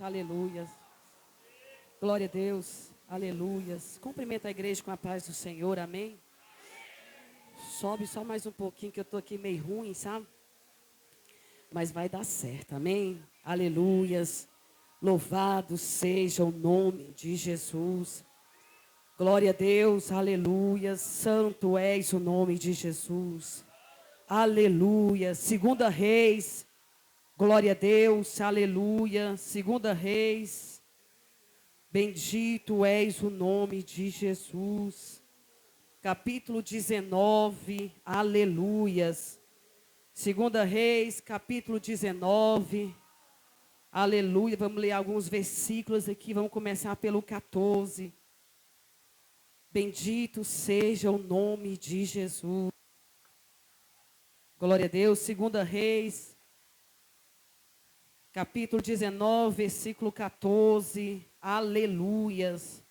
Aleluias. Glória a Deus. Aleluias. Cumprimenta a igreja com a paz do Senhor. Amém. Sobe só mais um pouquinho que eu estou aqui meio ruim, sabe? Mas vai dar certo. Amém. Aleluias. Louvado seja o nome de Jesus. Glória a Deus. Aleluias. Santo és o nome de Jesus. Aleluia. Segunda Reis. Glória a Deus, aleluia. Segunda Reis, bendito és o nome de Jesus. Capítulo 19, aleluias. Segunda Reis, capítulo 19, aleluia. Vamos ler alguns versículos aqui, vamos começar pelo 14. Bendito seja o nome de Jesus. Glória a Deus, Segunda Reis, capítulo 19, versículo 14, aleluias.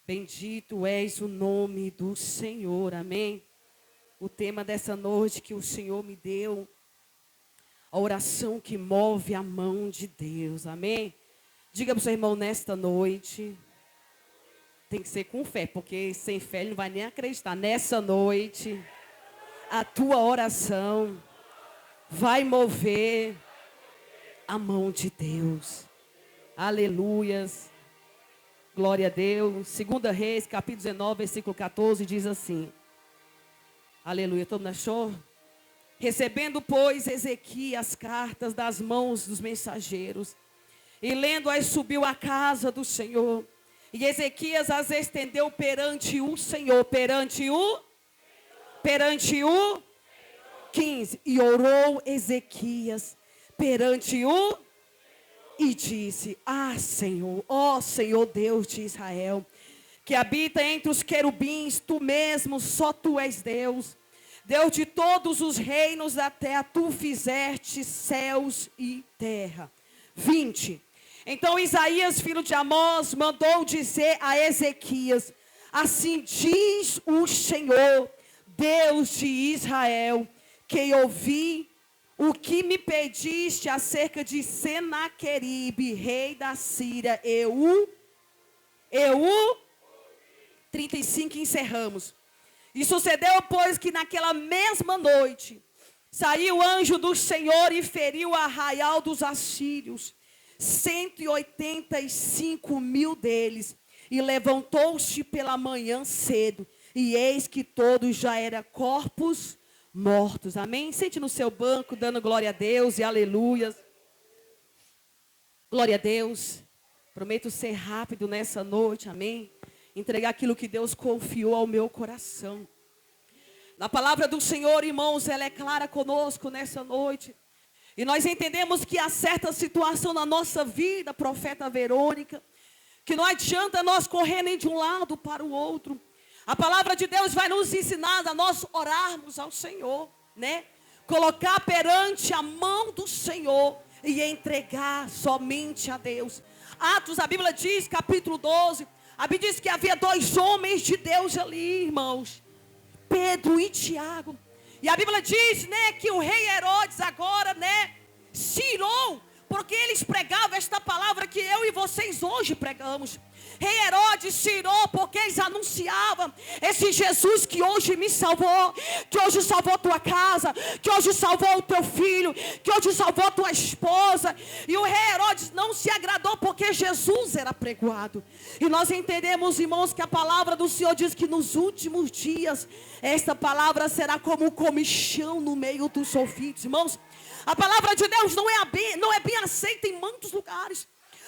Bendito és o nome do Senhor, amém. O tema dessa noite que o Senhor me deu, a oração que move a mão de Deus, amém. Diga para o seu irmão nesta noite, tem que ser com fé, porque sem fé ele não vai nem acreditar. Nessa noite, a tua oração vai mover a mão de Deus. Aleluias. Glória a Deus. Segunda Reis, capítulo 19, versículo 14, diz assim. Aleluia. Todo mundo achou? Recebendo, pois, Ezequias as cartas das mãos dos mensageiros, e lendo-as, subiu à casa do Senhor. E Ezequias as estendeu perante o Senhor. Perante o 15. E orou Ezequias perante o e disse: Senhor, ó Senhor Deus de Israel, que habita entre os querubins, tu mesmo, só tu és Deus, Deus de todos os reinos da terra, tu fizeste céus e terra. 20. Então Isaías, filho de Amós, mandou dizer a Ezequias: assim diz o Senhor, Deus de Israel, que ouvi o que me pediste acerca de Senaqueribe, rei da Síria. Eu 35, encerramos. E sucedeu, pois, que naquela mesma noite saiu o anjo do Senhor e feriu o arraial dos assírios, 185.000 deles. E levantou-se pela manhã cedo, e eis que todos já eram corpos mortos. Amém? Sente no seu banco, dando glória a Deus e aleluias. Glória a Deus. Prometo ser rápido nessa noite, amém? Entregar aquilo que Deus confiou ao meu coração. Na palavra do Senhor, irmãos, ela é clara conosco nessa noite. E nós entendemos que há certa situação na nossa vida, profeta Verônica, que não adianta nós correr nem de um lado para o outro. A palavra de Deus vai nos ensinar a nós orarmos ao Senhor, né? Colocar perante a mão do Senhor e entregar somente a Deus. Atos, a Bíblia diz, capítulo 12, a Bíblia diz que havia 2 homens de Deus ali, irmãos, Pedro e Tiago. E a Bíblia diz, né, que o rei Herodes agora, né, se irou, porque eles pregavam esta palavra que eu e vocês hoje pregamos. Rei Herodes se irou porque eles anunciavam esse Jesus que hoje me salvou, que hoje salvou tua casa, que hoje salvou o teu filho, que hoje salvou tua esposa. E o rei Herodes não se agradou porque Jesus era pregoado. E nós entendemos, irmãos, que a palavra do Senhor diz que nos últimos dias esta palavra será como um comichão no meio dos ouvidos. Irmãos, a palavra de Deus não é bem aceita em muitos lugares.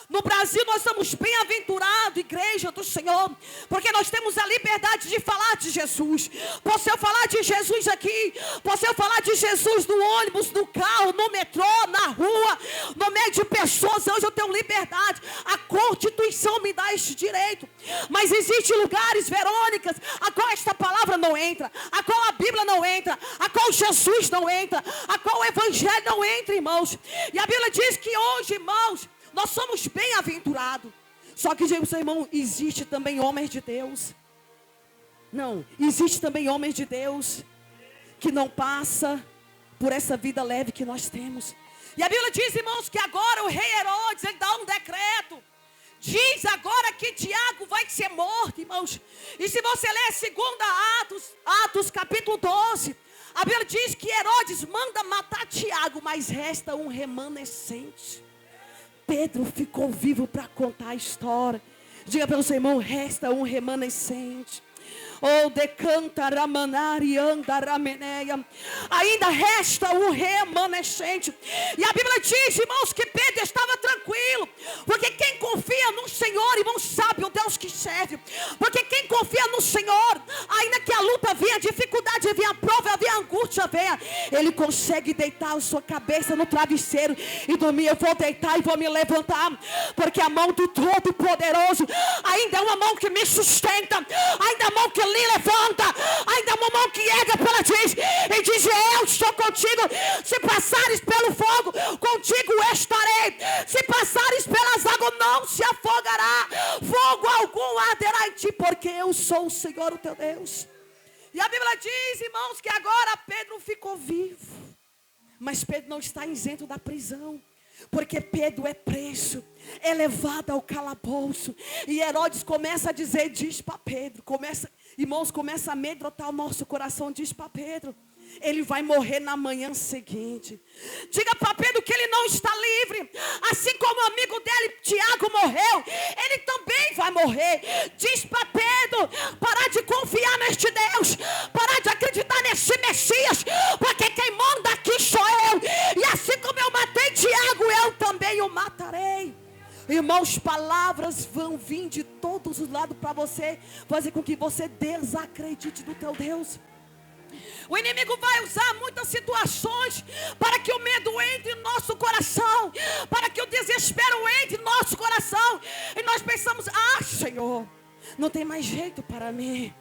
No Brasil nós somos bem-aventurados, igreja do Senhor, porque nós temos a liberdade de falar de Jesus. Posso eu falar de Jesus aqui, posso eu falar de Jesus no ônibus, no carro, no metrô, na rua, no meio de pessoas. Hoje eu tenho liberdade, a Constituição me dá este direito. Mas existem lugares, Verônicas, a qual esta palavra não entra, a qual a Bíblia não entra, a qual Jesus não entra, a qual o Evangelho não entra, irmãos. E a Bíblia diz que hoje, irmãos, nós somos bem-aventurados. Só que, meu irmão, existe também homens de Deus. Não, existe também homens de Deus que não passa por essa vida leve que nós temos. E a Bíblia diz, irmãos, que agora o rei Herodes, ele dá um decreto que Tiago vai ser morto, irmãos. E se você ler 2 Atos capítulo 12, a Bíblia diz que Herodes manda matar Tiago, mas resta um remanescente. Pedro ficou vivo para contar a história. Diga para o seu irmão, resta um remanescente. Oh, decanta ramanari anda rameneia. Ainda resta um remanescente. E a Bíblia diz, irmãos, que Pedro estava tranquilo. Porque quem confia no Senhor, irmãos, sabe o Deus que serve. Porque quem confia no Senhor, ainda que a luta venha, a dificuldade venha, a prova venha, a angústia venha, ele consegue deitar a sua cabeça no travesseiro e dormir. Eu vou deitar e vou me levantar, porque a mão do Todo-Poderoso ainda é uma mão que me sustenta, ainda é a mão que lhe levanta, ainda é uma mão que ergue pela diz e diz: eu estou contigo. Se passares pelo fogo, contigo estarei. Se passares pelas águas, não se afogará, fogo algum arderá em ti, porque eu sou o Senhor, o teu Deus. E a Bíblia diz, irmãos, que agora Pedro ficou vivo, mas Pedro não está isento da prisão, porque Pedro é preso, é levado ao calabouço. E Herodes começa a dizer, diz para Pedro, irmãos, começa a amedrontar o nosso coração, diz para Pedro, ele vai morrer na manhã seguinte. Diga para Pedro que ele não está livre. Assim como o amigo dele, Tiago, morreu, ele também vai morrer. Diz para Pedro, parar de confiar neste Deus, parar de acreditar nesse Messias, porque quem manda aqui sou eu. E assim como eu matei Tiago, eu também o matarei. Irmãos, palavras vão vir de todos os lados para você fazer com que você desacredite do teu Deus. O inimigo vai usar muitas situações para que o medo entre em nosso coração, para que o desespero entre em nosso coração. E nós pensamos, Senhor, não tem mais jeito para mim.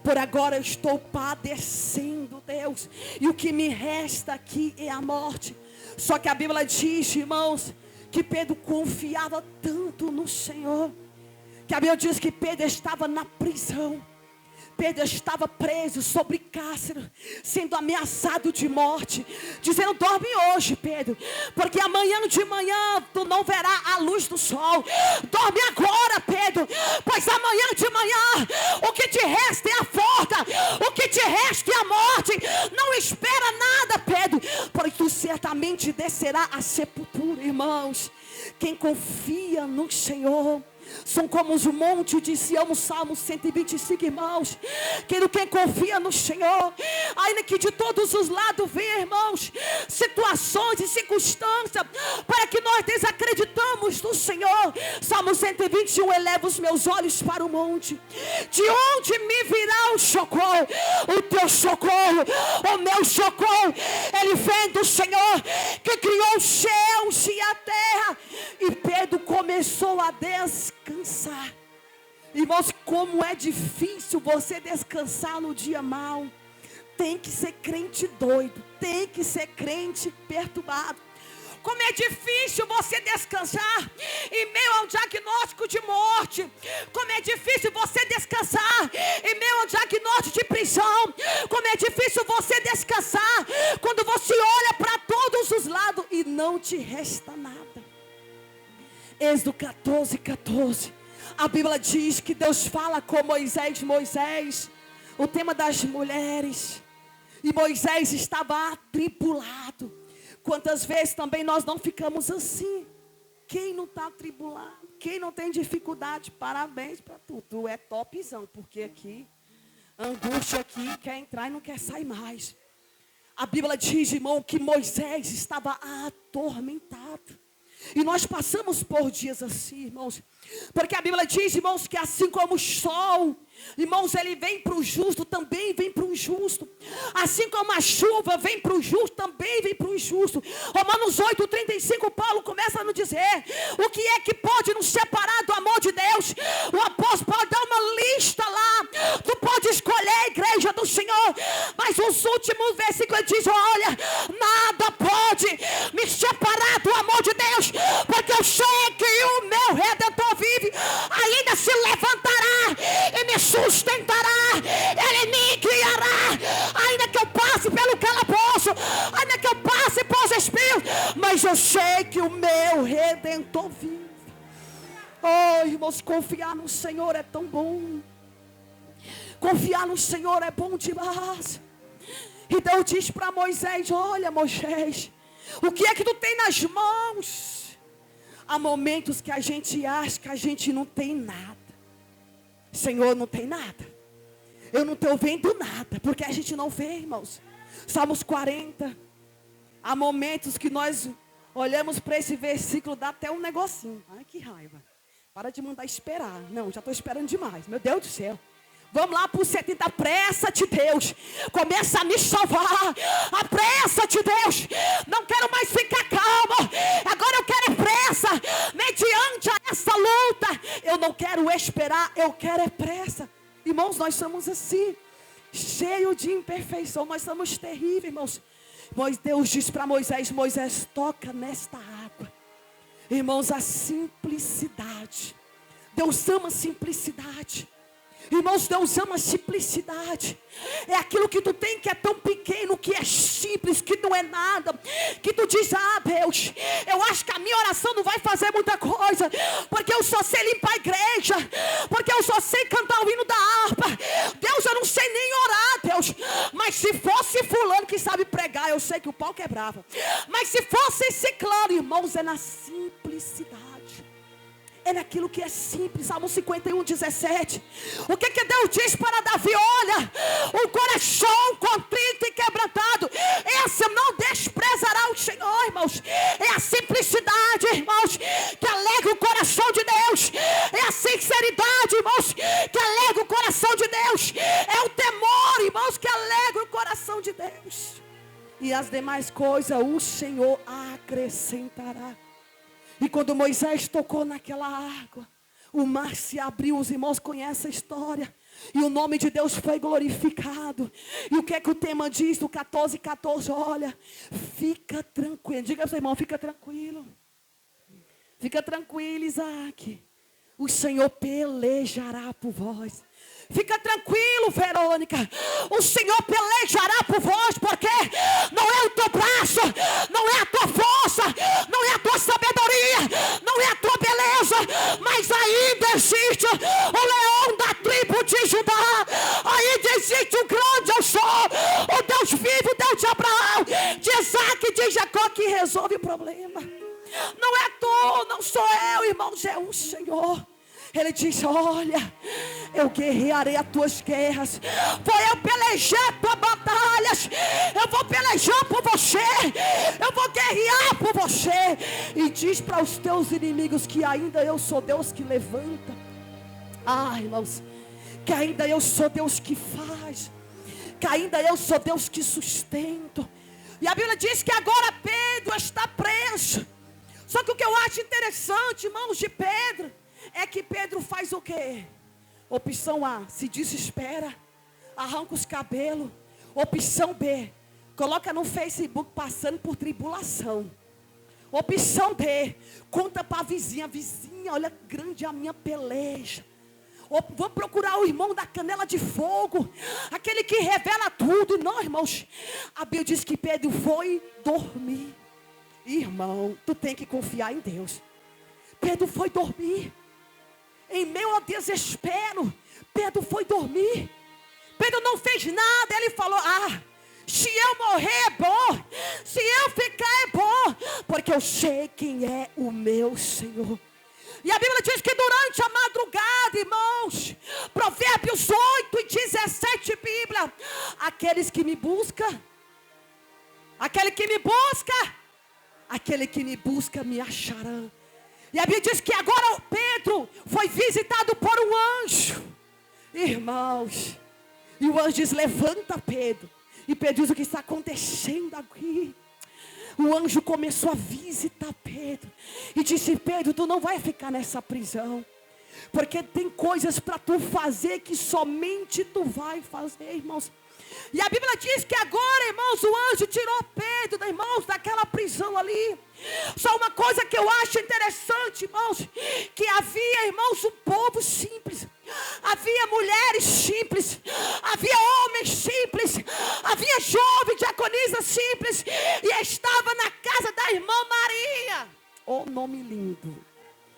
Por agora eu estou padecendo, Deus, e o que me resta aqui é a morte. Só que a Bíblia diz, irmãos, que Pedro confiava tanto no Senhor, que a Bíblia diz que Pedro estava na prisão. Pedro estava preso sobre cárcere, sendo ameaçado de morte, dizendo, dorme hoje, Pedro, porque amanhã de manhã tu não verá a luz do sol. Dorme agora, Pedro, pois amanhã de manhã o que te resta é a forca, o que te resta é a morte. Não espera nada, Pedro, porque tu certamente descerá à sepultura. Irmãos, quem confia no Senhor são como os montes de Sião, Salmo 125, irmãos. Quem confia no Senhor, ainda que de todos os lados venha, irmãos, situações e circunstâncias para que nós desacreditamos no Senhor. Salmo 121, eleva os meus olhos para o monte, de onde me virá o socorro? O teu socorro, o meu socorro, ele vem do Senhor, que criou os céus e a terra. E Pedro começou a descansar. Irmãos, como é difícil você descansar no dia mau. Tem que ser crente doido, tem que ser crente perturbado. Como é difícil você descansar em meio a um diagnóstico de morte. Como é difícil você descansar em meio a um diagnóstico de prisão. Como é difícil você descansar quando você olha para todos os lados e não te resta nada. Êxodo 14. A Bíblia diz que Deus fala com Moisés, o tema das mulheres. E Moisés estava atribulado. Quantas vezes também nós não ficamos assim? Quem não está atribulado? Quem não tem dificuldade? Parabéns para tu. Tu é topzão, porque aqui, angústia aqui, quer entrar e não quer sair mais. A Bíblia diz, irmão, que Moisés estava atormentado. E nós passamos por dias assim, irmãos. Porque a Bíblia diz, irmãos, que assim como o sol, irmãos, ele vem para o justo, também vem para o injusto. Assim como a chuva vem para o justo, também vem para o injusto. Romanos 8:35, Paulo começa a nos dizer: o que é que pode nos separar do amor de Deus? O apóstolo pode dar uma lista lá. Tu pode escolher a igreja do Senhor, mas os últimos versículos dizem: olha, nada pode me separar do amor de Deus, porque eu sei que o meu Redentor vive, ainda se levantará e me sustentará, ele me guiará, ainda que eu passe pelo calabouço, ainda que eu passe por espinhos, mas eu sei que o meu Redentor vive. Oh, irmãos, confiar no Senhor é tão bom. Confiar no Senhor é bom demais. E Deus diz para Moisés: olha, Moisés, o que é que tu tem nas mãos? Há momentos que a gente acha que a gente não tem nada. Senhor, não tem nada. Eu não estou vendo nada, porque a gente não vê, irmãos. Salmos 40. Há momentos que nós olhamos para esse versículo, dá até um negocinho. Ai, que raiva. Para de mandar esperar. Não, já estou esperando demais. Meu Deus do céu. Vamos lá para o 70. Apressa-te, Deus. Começa a me salvar. Apressa-te, Deus. Não quero mais ficar calmo. Agora eu quero pressa. Mediante a essa luta, eu não quero esperar, eu quero é pressa. Irmãos, nós somos assim, cheio de imperfeição. Nós somos terríveis, irmãos. Mas Deus diz para Moisés: Moisés, toca nesta água. Irmãos, a simplicidade. Deus ama a simplicidade. Irmãos, Deus ama a simplicidade. É aquilo que tu tem que é tão pequeno, que é simples, que não é nada. Que tu diz: ah, Deus, eu acho que a minha oração não vai fazer muita coisa, porque eu só sei limpar a igreja, porque eu só sei cantar o hino da harpa. Deus, eu não sei nem orar, Deus. Mas se fosse fulano que sabe pregar, eu sei que o pau quebrava. Mas se fosse ciclano, irmãos, é na simplicidade. É naquilo que é simples. Salmo 51, 17. O que Deus diz para Davi? Olha, o coração contrito e quebrantado, esse não desprezará o Senhor, irmãos. É a simplicidade, irmãos, que alegra o coração de Deus. É a sinceridade, irmãos, que alegra o coração de Deus. É o temor, irmãos, que alegra o coração de Deus. E as demais coisas o Senhor acrescentará. E quando Moisés tocou naquela água, o mar se abriu. Os irmãos conhecem a história. E o nome de Deus foi glorificado. E o que é que o tema diz? No 14:14, olha, fica tranquilo. Diga para o seu irmão: fica tranquilo. Fica tranquilo, Isaac. O Senhor pelejará por vós. Fica tranquilo, Verônica. O Senhor pelejará por vós, porque não é o teu braço, não é a tua força, não é a tua sabedoria, não é a tua beleza, mas ainda existe o leão da tribo de Judá. Ainda existe o grande eu sou, o Deus vivo, o Deus de Abraão, de Isaac e de Jacó, que resolve o problema. Não é tu, não sou eu, irmãos, é o Senhor. Ele diz: olha, eu guerrearei as tuas guerras. Eu pelejar as tuas batalhas. Eu vou pelejar por você. Eu vou guerrear por você. E diz para os teus inimigos que ainda eu sou Deus que levanta. Ah, irmãos, que ainda eu sou Deus que faz. Que ainda eu sou Deus que sustento. E a Bíblia diz que agora Pedro está preso. Só que o que eu acho interessante, irmãos, de Pedro, é que Pedro faz o quê? Opção A, se desespera, arranca os cabelos. Opção B, coloca no Facebook passando por tribulação. Opção D, conta para a vizinha: vizinha, olha grande a minha peleja. Vou procurar o irmão da canela de fogo, aquele que revela tudo. Não, irmãos, a Bíblia diz que Pedro foi dormir. Irmão, tu tem que confiar em Deus. Pedro foi dormir. Em meio ao desespero, Pedro foi dormir. Pedro não fez nada. Ele falou: ah, se eu morrer é bom, se eu ficar é bom, porque eu sei quem é o meu Senhor. E a Bíblia diz que durante a madrugada, irmãos, Provérbios 8 e 17, Bíblia: aqueles que me buscam, aquele que me busca me acharão. E a Bíblia diz que agora Pedro foi visitado por um anjo. Irmãos, e o anjo diz: levanta, Pedro. E Pedro diz: o que está acontecendo aqui? O anjo começou a visitar Pedro e disse: Pedro, tu não vai ficar nessa prisão, porque tem coisas para tu fazer que somente tu vai fazer, irmãos. E a Bíblia diz que agora, irmãos, o anjo tirou Pedro, irmãos, daquela prisão ali. Só uma coisa que eu acho interessante, irmãos, que havia, irmãos, um povo simples. Havia mulheres simples, havia homens simples, havia jovem diaconisa simples, e estava na casa da irmã Maria. Oh, nome lindo.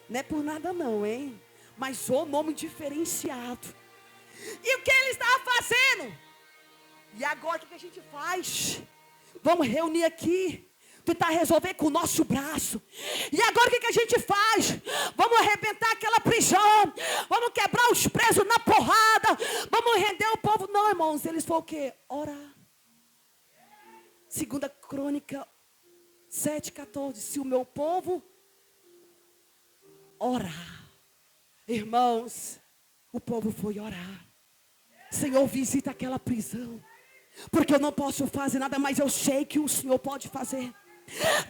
Não é por nada não, hein? Mas o nome diferenciado. E o que ele estava fazendo? E agora o que a gente faz? Vamos reunir aqui, tentar resolver com o nosso braço. E agora o que a gente faz? Vamos arrebentar aquela prisão. Vamos quebrar os presos na porrada. Vamos render o povo. Não, irmãos, eles foram o quê? Orar. 2 Crônica 7,14. Se o meu povo orar. Irmãos, o povo foi orar. Senhor, visita aquela prisão. Porque eu não posso fazer nada, mas eu sei que o Senhor pode fazer.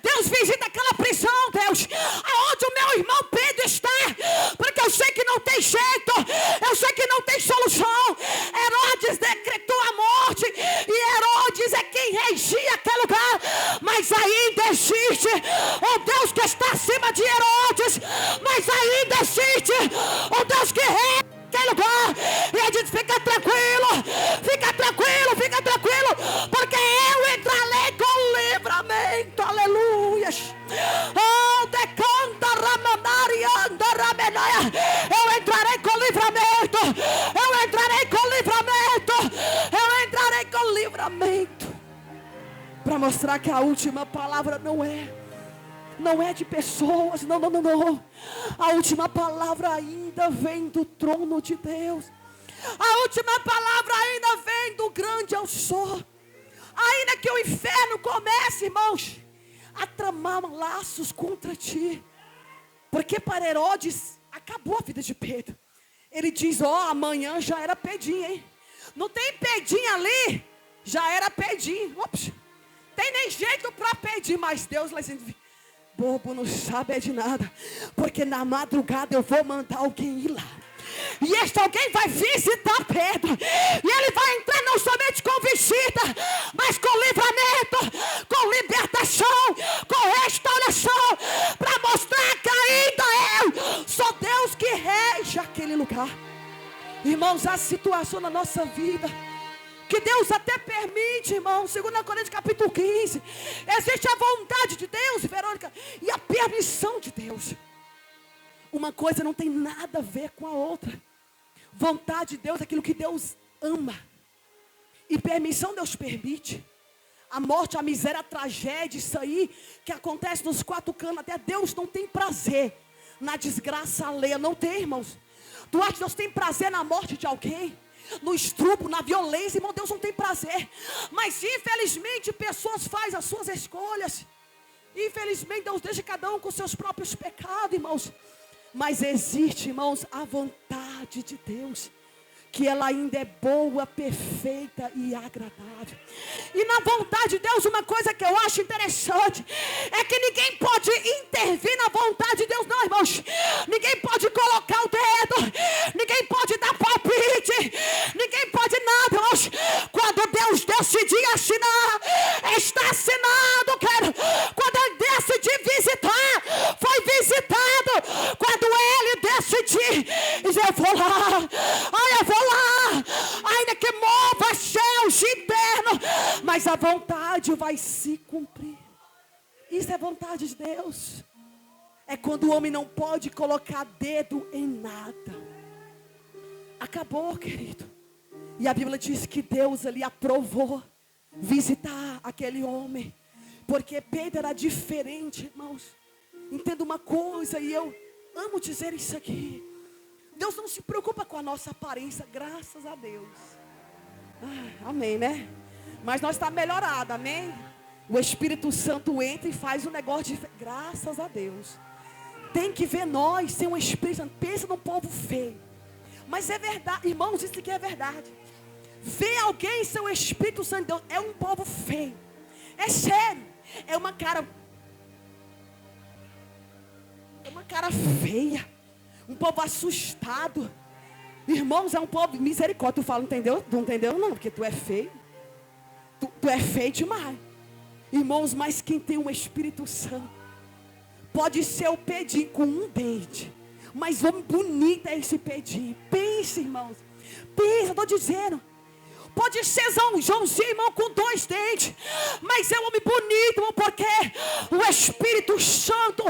Deus, visita aquela prisão, Deus, aonde o meu irmão Pedro está, porque eu sei que não tem jeito, eu sei que não tem solução. Herodes decretou a morte, e Herodes é quem regia aquele lugar, mas ainda existe o Deus que está acima de Herodes, mas ainda existe o Deus que reina aquele lugar. E a gente fica tranquilo, porque eu entrarei com livramento. Aleluias. Oh, decanta ramanarianda ramenaia. Eu entrarei com livramento. Para mostrar que a última palavra não é de pessoas, não. A última palavra ainda vem do trono de Deus. A última palavra ainda vem do grande eu sou. Ainda que o inferno comece, irmãos, a tramar laços contra ti. Porque para Herodes, acabou a vida de Pedro. Ele diz, amanhã já era Pedrinho, hein? Não tem Pedrinho ali, já era Pedrinho. Ops, tem nem jeito para pedir, mas Deus lá dizendo, bobo não sabe de nada, porque na madrugada eu vou mandar alguém ir lá. E este alguém vai visitar Pedro. E ele vai entrar não somente com visita, mas com livramento, com libertação, com restauração, para mostrar que ainda eu sou Deus que rege aquele lugar. Irmãos, há situação na nossa vida que Deus até permite, irmão. 2 Coríntios capítulo 15. Existe a vontade de Deus, Verônica, e a permissão de Deus. Uma coisa não tem nada a ver com a outra. Vontade de Deus é aquilo que Deus ama. E permissão Deus permite. A morte, a miséria, a tragédia, isso aí que acontece nos quatro cantos. Até Deus não tem prazer na desgraça alheia. Não tem, irmãos. Tu acha que Deus tem prazer na morte de alguém? No estrupo, na violência, irmão, Deus não tem prazer. Mas infelizmente pessoas fazem as suas escolhas. Infelizmente Deus deixa cada um com seus próprios pecados, irmãos. Mas existe, irmãos, a vontade de Deus, que ela ainda é boa, perfeita e agradável. E na vontade de Deus, uma coisa que eu acho interessante é que ninguém pode intervir na vontade de Deus, não, irmãos. Ninguém pode colocar o dedo, ninguém pode dar palpite, ninguém pode nada, irmãos. Quando Deus decidir assinar, está assinado, quero. Quando Ele decidir visitar, foi visitado. Quando Ele decidir, eu vou lá, eu vou lá, ainda que mova céus e inferno, mas a vontade vai se cumprir. Isso é vontade de Deus. É quando o homem não pode colocar dedo em nada. Acabou, querido. E a Bíblia diz que Deus ali aprovou visitar aquele homem, porque Pedro era diferente, irmãos. Entenda uma coisa, e eu amo dizer isso aqui. Deus não se preocupa com a nossa aparência, graças a Deus. Amém, né? Mas nós estamos melhorados, amém? O Espírito Santo entra e faz um negócio de... Graças a Deus. Tem que ver nós sem um Espírito Santo. Pensa num povo feio. Mas é verdade, irmãos, isso aqui é verdade. Ver alguém sem o Espírito Santo de Deus é um povo feio. É sério. É uma cara feia. Um povo assustado. Irmãos, é um povo misericórdia. Tu fala, entendeu? Não entendeu não, porque tu é feio. Tu é feio demais. Irmãos, mas quem tem um Espírito Santo pode ser o pedinho com um dente, mas homem bonito é esse pedinho. Pense, irmãos. Pensa, eu estou dizendo. Pode ser Joãozinho, irmão, com 2 dentes. Mas é um homem bonito, irmão, porque o Espírito Santo,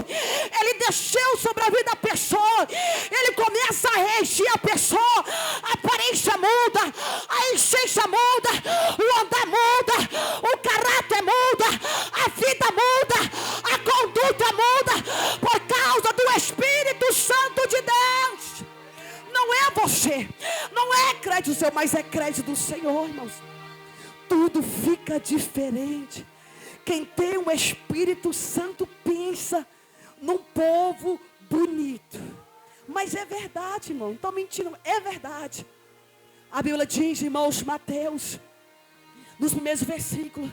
ele desceu sobre a vida da pessoa. Ele começa a regir a pessoa. A aparência muda, a essência muda, o andar muda, o caráter muda, a vida muda, a conduta muda, por causa do Espírito Santo de Deus. Não é você, não é crédito seu, mas é crédito do Senhor, irmãos. Tudo fica diferente. Quem tem o Espírito Santo pensa num povo bonito. Mas é verdade, irmão, não estou mentindo, é verdade. A Bíblia diz, irmãos, Mateus, nos primeiros versículos,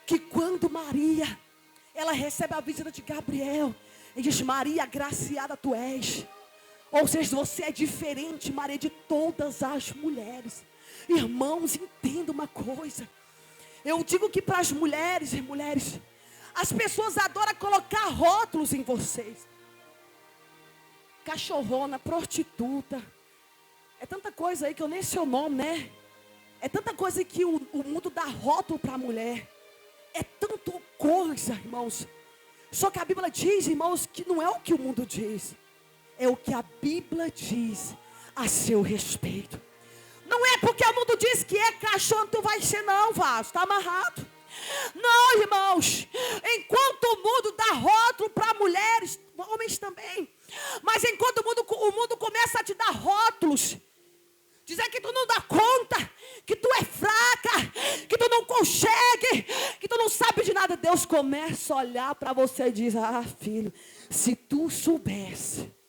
que quando Maria, ela recebe a visita de Gabriel, ele diz: Maria, agraciada tu és. Ou seja, você é diferente, Maria, de todas as mulheres. Irmãos, entenda uma coisa. Eu digo que para as mulheres, as pessoas adoram colocar rótulos em vocês. Cachorrona, prostituta. É tanta coisa aí que eu nem sei o nome, né? É tanta coisa que o mundo dá rótulo para a mulher. É tanta coisa, irmãos. Só que a Bíblia diz, irmãos, que não é o que o mundo diz. É o que a Bíblia diz a seu respeito. Não é porque o mundo diz que é cachorro, tu vai ser não, vaso, está amarrado. Não, irmãos. Enquanto o mundo dá rótulo para mulheres, homens também. Mas enquanto o mundo começa a te dar rótulos, dizer que tu não dá conta, que tu é fraca, que tu não consegue, que tu não sabe de nada, Deus começa a olhar para você e diz: ah, filho, se tu soubesse.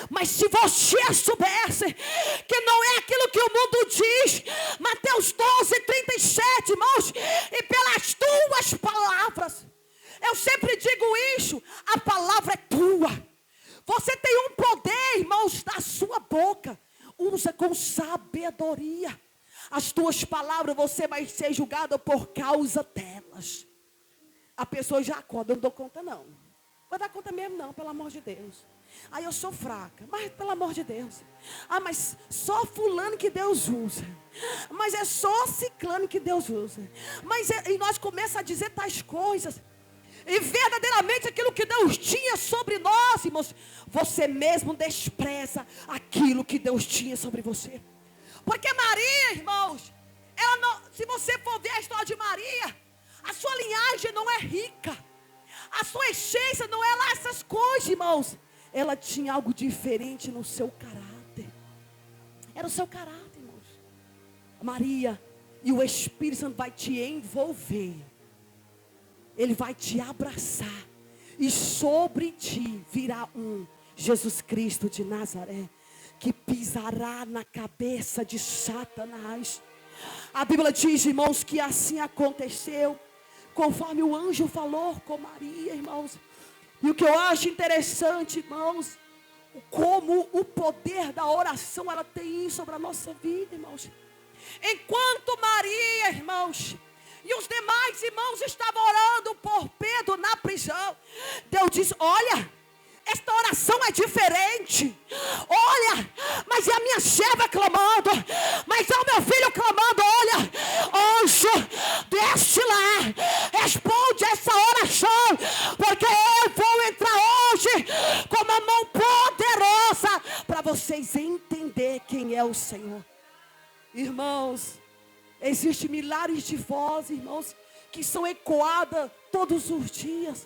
Mas se você soubesse que não é aquilo que o mundo diz, Mateus 12:37, irmãos, e pelas tuas palavras, eu sempre digo isso, a palavra é tua. Você tem um poder, irmãos, da sua boca. Usa com sabedoria. As tuas palavras, você vai ser julgado por causa delas. A pessoa já acorda, eu não dou conta não. Vou dar conta mesmo não, pelo amor de Deus. Aí eu sou fraca, mas pelo amor de Deus. Ah, mas só fulano que Deus usa. Mas é só ciclano que Deus usa. E nós começamos a dizer tais coisas. E verdadeiramente aquilo que Deus tinha sobre nós, irmãos, você mesmo despreza aquilo que Deus tinha sobre você. Porque Maria, irmãos, ela não, se você for ver a história de Maria, a sua linhagem não é rica. A sua essência não é lá essas coisas, irmãos. Ela tinha algo diferente no seu caráter. Era o seu caráter, irmãos. Maria, e o Espírito Santo vai te envolver. Ele vai te abraçar. E sobre ti virá um Jesus Cristo de Nazaré, que pisará na cabeça de Satanás. A Bíblia diz, irmãos, que assim aconteceu, conforme o anjo falou com Maria, irmãos. E o que eu acho interessante, irmãos, como o poder da oração, ela tem isso sobre a nossa vida, irmãos. Enquanto Maria, irmãos, e os demais irmãos estavam orando por Pedro na prisão, Deus disse: olha, esta oração é diferente. Olha, mas é a minha serva clamando, mas é o meu filho clamando. Olha, anjo, desce lá, responde essa oração, porque eu vou entrar hoje com uma mão poderosa para vocês entenderem quem é o Senhor. Irmãos, existem milhares de vozes, irmãos, que são ecoadas todos os dias.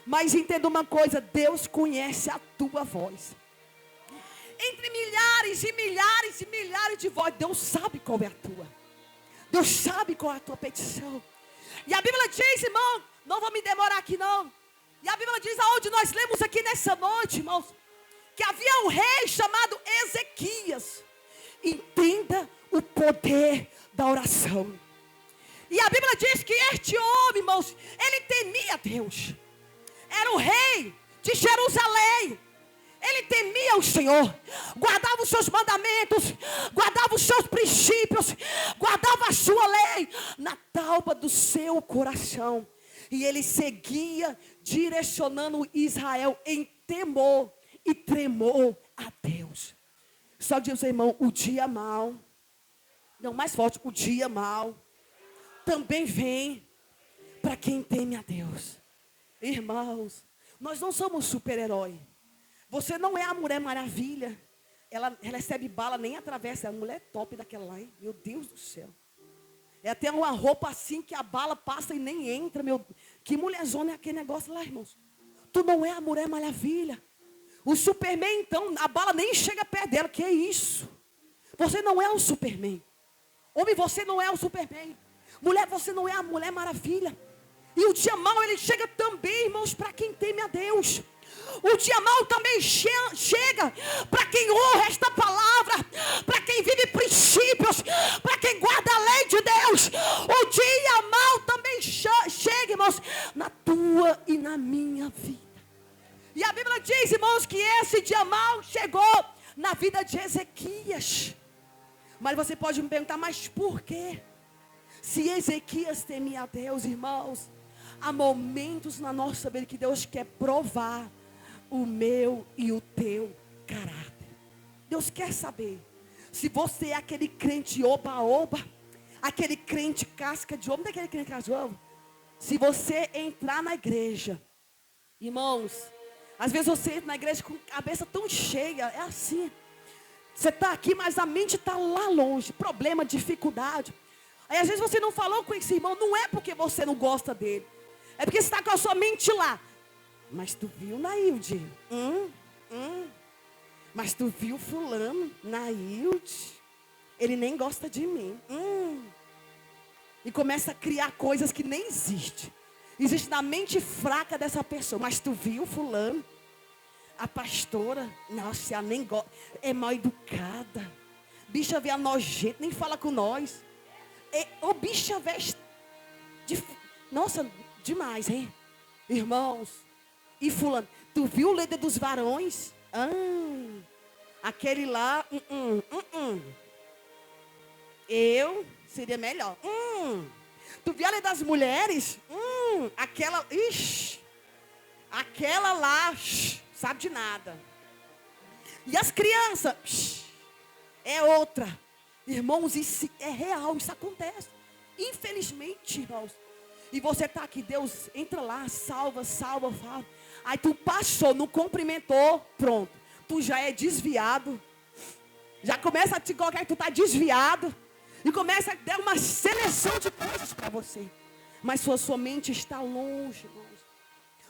Mas entenda uma coisa, Deus conhece a tua voz. Entre milhares e milhares e milhares de vozes, Deus sabe qual é a tua. Deus sabe qual é a tua petição. E a Bíblia diz, irmão, não vou me demorar aqui não. E a Bíblia diz, aonde nós lemos aqui nessa noite, irmãos, que havia um rei chamado Ezequias. Entenda o poder da oração. E a Bíblia diz que este homem, irmãos, ele temia Deus. Era o rei de Jerusalém. Ele temia o Senhor. Guardava os seus mandamentos. Guardava os seus princípios. Guardava a sua lei na tábua do seu coração. E ele seguia direcionando Israel em temor e tremor a Deus. Só diz, irmão, o dia mau Não, mais forte. O dia mau também vem para quem teme a Deus. Irmãos, nós não somos super-herói. Você não é a Mulher Maravilha. Ela recebe bala, nem atravessa. É a mulher top daquela lá, hein? Meu Deus do céu. É até uma roupa assim que a bala passa e nem entra. Que mulherzona é aquele negócio lá, irmãos? Tu não é a Mulher Maravilha. O Superman, então, a bala nem chega perto dela. Que é isso? Você não é o Superman. Homem, você não é o Superman. Mulher, você não é a Mulher Maravilha. E o dia mau, ele chega também, irmãos, para quem teme a Deus. O dia mau também chega para quem honra esta palavra, para quem vive princípios, para quem guarda a lei de Deus. O dia mau também chega, irmãos, na tua e na minha vida. E a Bíblia diz, irmãos, que esse dia mau chegou na vida de Ezequias. Mas você pode me perguntar, mas por quê? Se Ezequias temia a Deus, irmãos, há momentos na nossa vida que Deus quer provar o meu e o teu caráter. Deus quer saber se você é aquele crente oba-oba, aquele crente casca de ovo, não é aquele crente casca de ovo? Se você entrar na igreja, irmãos, às vezes você entra na igreja com a cabeça tão cheia, é assim. Você está aqui, mas a mente está lá longe, problema, dificuldade. Aí às vezes você não falou com esse irmão, não é porque você não gosta dele, é porque você está com a sua mente lá. Mas tu viu Nailde? Mas tu viu fulano? Nailde? Ele nem gosta de mim. E começa a criar coisas que nem existem. Existe na mente fraca dessa pessoa. Mas tu viu fulano? A pastora? Nossa, ela nem gosta. É mal educada. Bicha vê a nojenta, nem fala com nós. Ô bicha veste. Nossa, demais, hein? Irmãos. E fulano, tu viu o líder dos varões? Aquele lá, eu seria melhor. Tu viu a líder das mulheres? Aquela, aquela lá, sabe de nada. E as crianças, é outra. Irmãos, isso é real, isso acontece. Infelizmente, irmãos. E você está aqui, Deus, entra lá, salva, fala. Aí tu passou, não cumprimentou, pronto. Tu já é desviado. Já começa a te colocar que tu está desviado. E começa a dar uma seleção de coisas para você. Mas sua mente está longe, irmãos.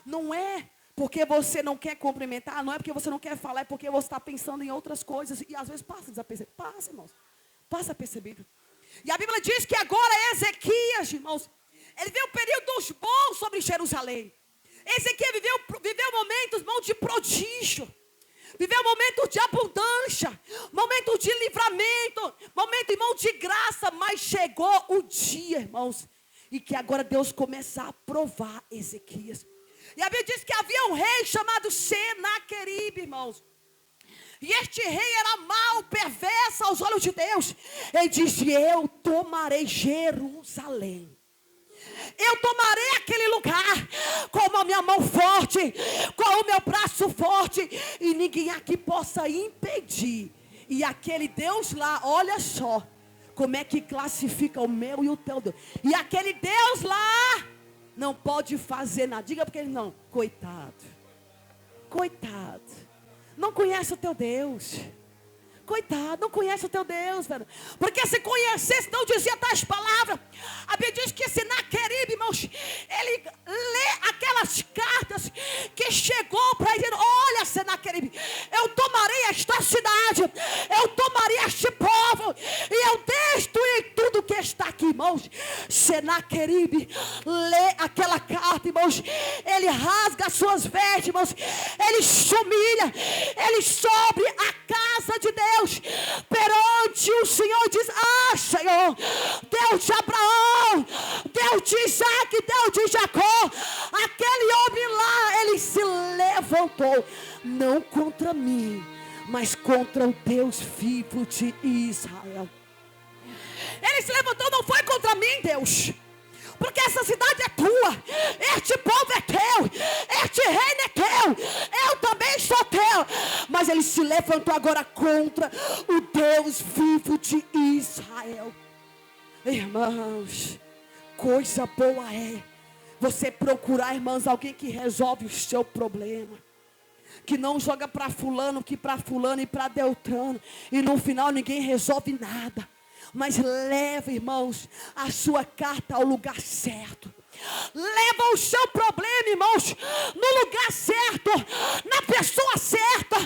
Não é porque você não quer cumprimentar, não é porque você não quer falar, é porque você está pensando em outras coisas. E às vezes passa desapercebido. Passa, irmãos. Passa percebido. E a Bíblia diz que agora Ezequias, irmãos, ele viu períodos bons sobre Jerusalém. Ezequiel viveu momentos, irmão, de prodígio. Viveu momentos de abundância. Momentos de livramento. Momento, irmão, de graça. Mas chegou o dia, irmãos, e que agora Deus começa a provar Ezequias. E a Bíblia diz que havia um rei chamado Senaqueribe, irmãos. E este rei era mau, perverso aos olhos de Deus. Ele disse, eu tomarei Jerusalém. Eu tomarei aquele lugar com a minha mão forte, com o meu braço forte, e ninguém aqui possa impedir. E aquele Deus lá, olha só, como é que classifica o meu e o teu Deus. E aquele Deus lá não pode fazer nada. Diga porque ele não, coitado, não conhece o teu Deus. Coitado, não conhece o teu Deus, velho. Porque se conhecesse, não dizia tais palavras. A Bíblia diz que Senaqueribe, irmãos, ele lê aquelas cartas que chegou para ele. Olha, Senaqueribe, eu tomarei esta cidade, eu tomarei este povo, e eu destruirei tudo que está aqui, irmãos. Senaqueribe lê aquela carta, irmãos. Ele rasga as suas vestes, irmãos. Ele se humilha, ele sobe a casa de Deus perante o Senhor, diz, Senhor, Deus de Abraão, Deus de Isaac, Deus de Jacó, aquele homem lá, ele se levantou, não contra mim, mas contra o Deus vivo de Israel. Ele se levantou, não foi contra mim, Deus, porque essa cidade é tua, este povo é teu, este reino é teu, eu também sou teu. Mas ele se levantou agora contra o Deus vivo de Israel. Irmãos, coisa boa é você procurar, irmãos, alguém que resolve o seu problema. Que não joga para fulano, que para fulano e para Deltrano. E no final ninguém resolve nada. Mas leva, irmãos, a sua carta ao lugar certo. Leva o seu problema, irmãos, no lugar certo, na pessoa certa,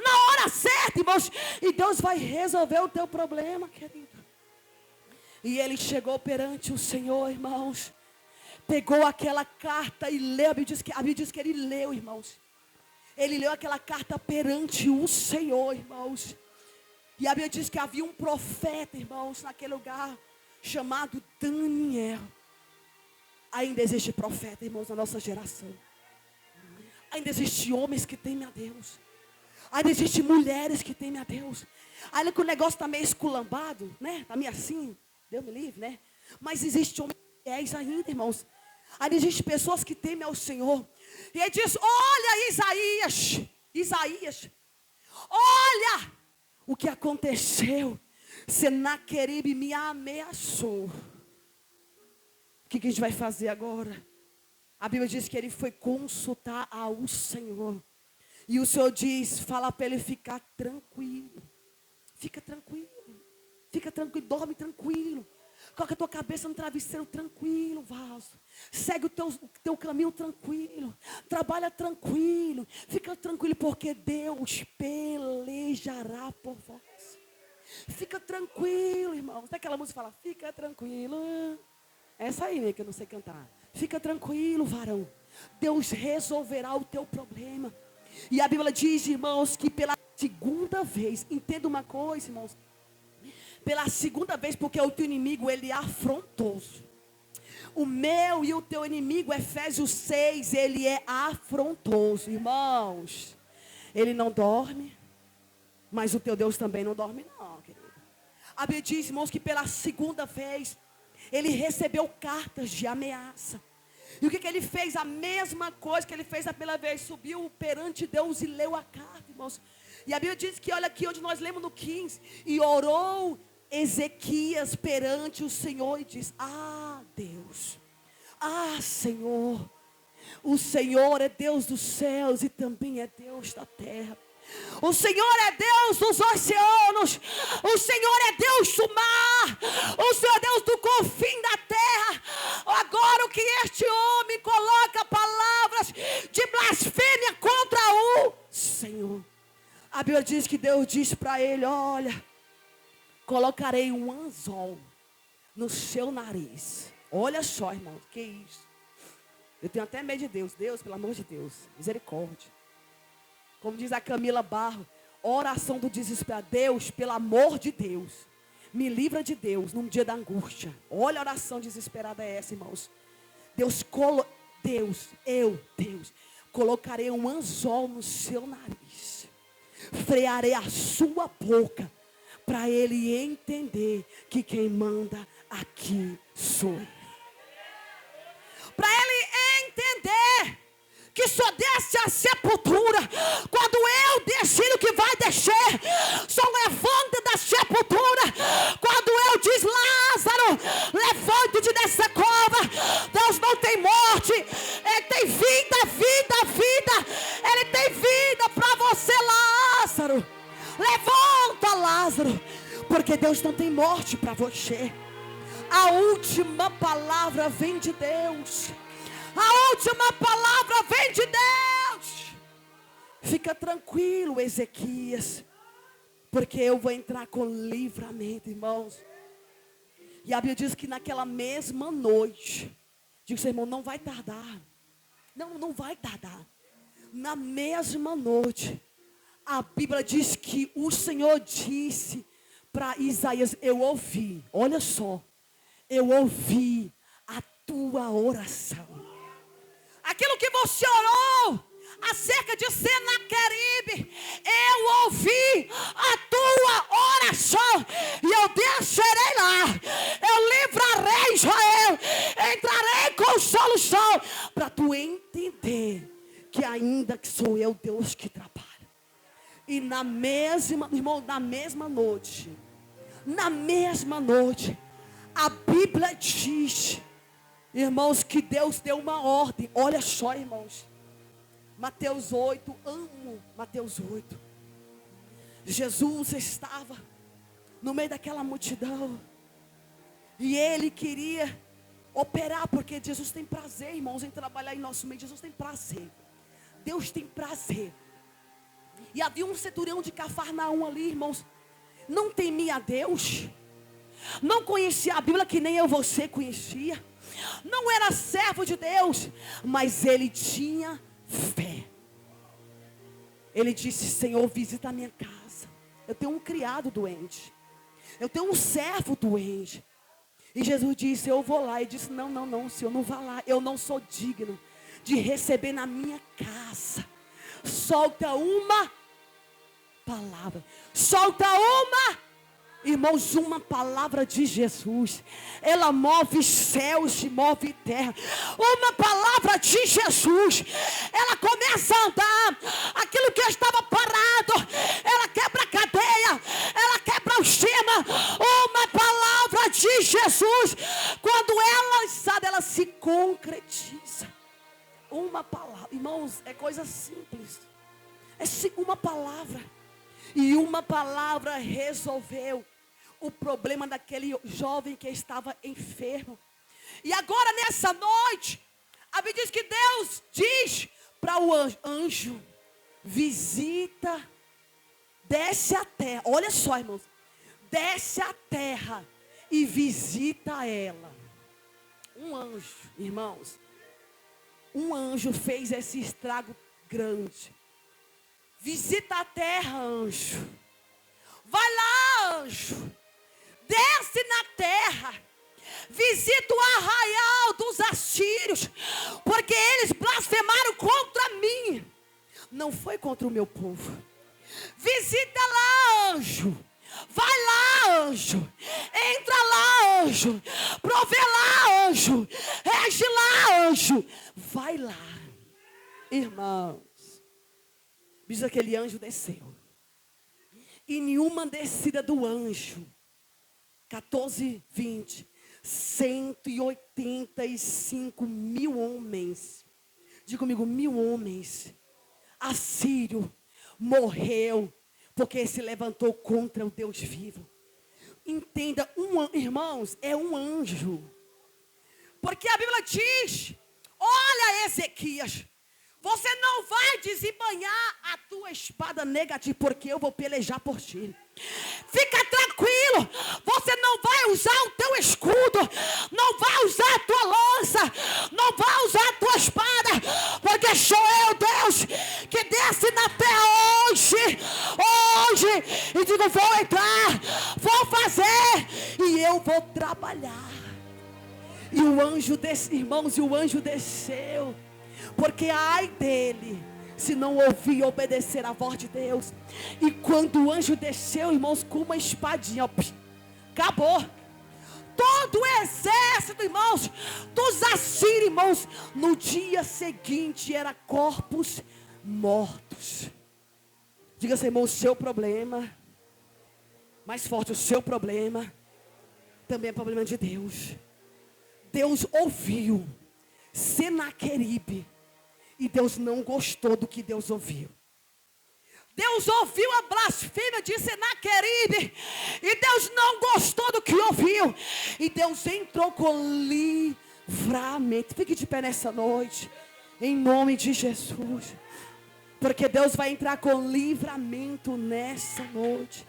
na hora certa, irmãos. E Deus vai resolver o teu problema, querido. E ele chegou perante o Senhor, irmãos. Pegou aquela carta e leu. A Bíblia diz que ele leu, irmãos. Ele leu aquela carta perante o Senhor, irmãos. E a Bíblia diz que havia um profeta, irmãos, naquele lugar, chamado Daniel. Ainda existe profeta, irmãos, na nossa geração. Ainda existem homens que temem a Deus. Ainda existem mulheres que temem a Deus. Ainda que o negócio está meio esculambado, né? Está meio assim, Deus me livre, né? Mas existem homens fiéis ainda, irmãos. Ainda existem pessoas que temem ao Senhor. E ele diz, olha Isaías, olha o que aconteceu. Senaqueribe me ameaçou. O que a gente vai fazer agora? A Bíblia diz que ele foi consultar ao Senhor. E o Senhor diz, fala para ele ficar tranquilo. Fica tranquilo, dorme tranquilo. Coloca a tua cabeça no travesseiro tranquilo, vaso. Segue o teu caminho tranquilo. Trabalha tranquilo. Fica tranquilo, porque Deus pelejará por vós. Fica tranquilo, irmãos. Tem aquela música que fala, fica tranquilo. Essa aí, né, que eu não sei cantar. Fica tranquilo, varão. Deus resolverá o teu problema. E a Bíblia diz, irmãos, que pela segunda vez, entenda uma coisa, irmãos. Pela segunda vez, porque o teu inimigo, ele é afrontoso. O meu e o teu inimigo, Efésios 6, ele é afrontoso, irmãos. Ele não dorme, mas o teu Deus também não dorme não, querido. A Bíblia diz, irmãos, que pela segunda vez, ele recebeu cartas de ameaça. E o que ele fez? A mesma coisa que ele fez a primeira vez. Subiu perante Deus e leu a carta, irmãos. E a Bíblia diz que, olha aqui onde nós lemos no 15. E orou Ezequias perante o Senhor e diz, Deus, Senhor, o Senhor é Deus dos céus e também é Deus da terra. O Senhor é Deus dos oceanos. O Senhor é Deus do mar. O Senhor é Deus do confim da terra. Agora o que este homem coloca palavras de blasfêmia contra o Senhor. A Bíblia diz que Deus disse para ele, olha, colocarei um anzol no seu nariz. Olha só, irmão, que isso. Eu tenho até medo de Deus. Deus, pelo amor de Deus, misericórdia. Como diz a Camila Barro, oração do desespero. Deus, pelo amor de Deus, me livra de Deus num dia da angústia. Olha a oração desesperada é essa, irmãos. Deus, colocarei um anzol no seu nariz. Frearei a sua boca para ele entender que quem manda aqui sou eu. Para ele entender que só desce a sepultura quando eu decido que vai descer. Só levanta da sepultura quando eu diz, Lázaro, levante-te dessa cova. Deus não tem morte, Ele tem vida. Ele tem vida para você, Lázaro. Levanta, Lázaro, porque Deus não tem morte para você. A última palavra vem de Deus. A última palavra vem de Deus. Fica tranquilo, Ezequias, porque eu vou entrar com livramento, irmãos. E a Bíblia diz que naquela mesma noite, digo, seu irmão, não vai tardar. Não vai tardar. Na mesma noite, a Bíblia diz que o Senhor disse para Isaías, eu ouvi, olha só, eu ouvi a tua oração. Aquilo que você orou acerca de Senaqueribe, eu ouvi a tua oração e eu descerei lá, eu livrarei Israel, entrarei com solução, para tu entender que ainda que sou eu Deus que trabalha. E na mesma noite, A Bíblia diz, irmãos, que Deus deu uma ordem. Olha só, irmãos. Mateus 8, amo Mateus 8. Jesus estava no meio daquela multidão. E ele queria operar, porque Jesus tem prazer, irmãos, em trabalhar em nosso meio. Jesus tem prazer. Deus tem prazer. E havia um centurião de Cafarnaum ali, irmãos. Não temia a Deus. Não conhecia a Bíblia que nem eu e você conhecia. Não era servo de Deus. Mas ele tinha fé. Ele disse: Senhor, visita a minha casa. Eu tenho um criado doente. Eu tenho um servo doente. E Jesus disse: eu vou lá. E disse: não, Senhor, não vá lá. Eu não sou digno de receber na minha casa. Solta uma palavra. Solta uma, irmãos, uma palavra de Jesus. Ela move céus e move terra. Uma palavra de Jesus. Ela começa a andar. Aquilo que estava parado, ela quebra a cadeia. Ela quebra o esquema. Uma palavra de Jesus. Quando ela é lançada, ela se concretiza. Uma palavra, irmãos, é coisa simples. É uma palavra. E uma palavra resolveu o problema daquele jovem que estava enfermo. E agora nessa noite, a Bíblia diz que Deus diz para o anjo: visita, desce a terra. Olha só, irmãos. Desce a terra e visita ela. Um anjo, irmãos. Um anjo fez esse estrago grande. Visita a terra, anjo. Vai lá, anjo. Desce na terra. Visita o arraial dos assírios. Porque eles blasfemaram contra mim. Não foi contra o meu povo. Visita lá, anjo. Vai lá, anjo. Entra lá, anjo. Provê lá, anjo. Rege lá, anjo. Vai lá. Irmãos, diz aquele anjo desceu. E nenhuma descida do anjo. 14, 20. 185 mil homens. Diga comigo, 1000 homens. Assírio morreu. Porque se levantou contra o Deus vivo. Entenda, irmãos, é um anjo. Porque a Bíblia diz: olha, Ezequias, você não vai desembanhar a tua espada negativa, porque eu vou pelejar por ti. Fica tranquilo, você não vai usar o teu escudo, não vai usar a tua lança, não vai usar a tua espada, porque sou eu, Deus, que desce na terra hoje, e digo: vou entrar, vou fazer, e eu vou trabalhar. E o anjo desceu, irmãos, e o anjo desceu, porque ai dele, se não ouvir e obedecer a voz de Deus. E quando o anjo desceu, irmãos, com uma espadinha, acabou. Todo o exército, irmãos, dos assírios, irmãos, no dia seguinte era corpos mortos. Diga assim, irmão, o seu problema, mais forte, o seu problema também é problema de Deus. Deus ouviu Senaqueribe. E Deus não gostou do que Deus ouviu. Deus ouviu a blasfêmia de Senaqueribe. E Deus não gostou do que ouviu. E Deus entrou com livramento. Fique de pé nessa noite. Em nome de Jesus. Porque Deus vai entrar com livramento nessa noite.